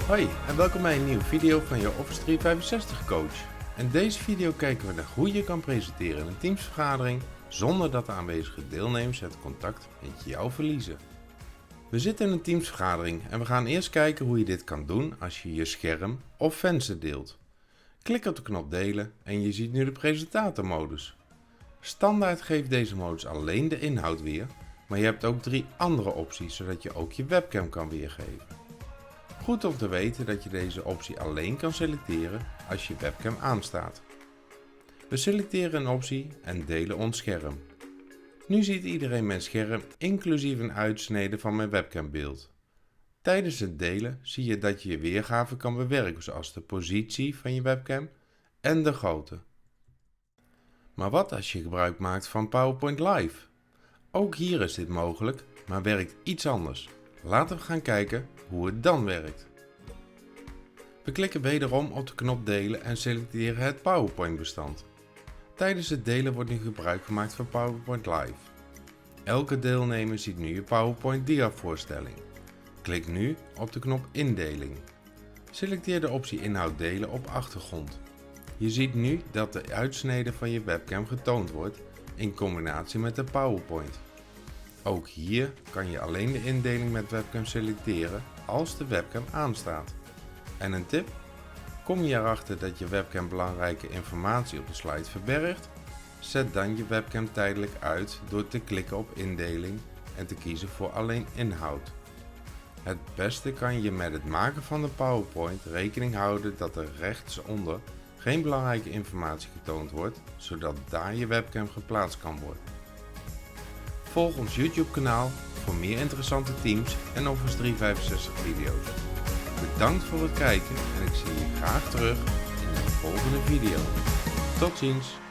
Hoi en welkom bij een nieuwe video van je Office 365 coach. In deze video kijken we naar hoe je kan presenteren in een teamsvergadering zonder dat de aanwezige deelnemers het contact met jou verliezen. We zitten in een teamsvergadering en we gaan eerst kijken hoe je dit kan doen als je je scherm of venster deelt. Klik op de knop delen en je ziet nu de presentatormodus. Standaard geeft deze modus alleen de inhoud weer, maar je hebt ook 3 andere opties zodat je ook je webcam kan weergeven. Goed om te weten dat je deze optie alleen kan selecteren als je webcam aanstaat. We selecteren een optie en delen ons scherm. Nu ziet iedereen mijn scherm inclusief een uitsnede van mijn webcambeeld. Tijdens het delen zie je dat je je weergave kan bewerken zoals de positie van je webcam en de grootte. Maar wat als je gebruik maakt van PowerPoint Live? Ook hier is dit mogelijk, maar werkt iets anders. Laten we gaan kijken hoe het dan werkt. We klikken wederom op de knop delen en selecteren het PowerPoint bestand. Tijdens het delen wordt nu gebruik gemaakt van PowerPoint Live. Elke deelnemer ziet nu je PowerPoint diavoorstelling. Klik nu op de knop indeling. Selecteer de optie inhoud delen op achtergrond. Je ziet nu dat de uitsnede van je webcam getoond wordt in combinatie met de PowerPoint. Ook hier kan je alleen de indeling met webcam selecteren als de webcam aanstaat. En een tip: kom je erachter dat je webcam belangrijke informatie op de slide verbergt? Zet dan je webcam tijdelijk uit door te klikken op indeling en te kiezen voor alleen inhoud. Het beste kan je met het maken van de PowerPoint rekening houden dat er rechtsonder geen belangrijke informatie getoond wordt, zodat daar je webcam geplaatst kan worden. Volg ons YouTube kanaal voor meer interessante Teams en Office 365 video's. Bedankt voor het kijken en ik zie je graag terug in de volgende video. Tot ziens!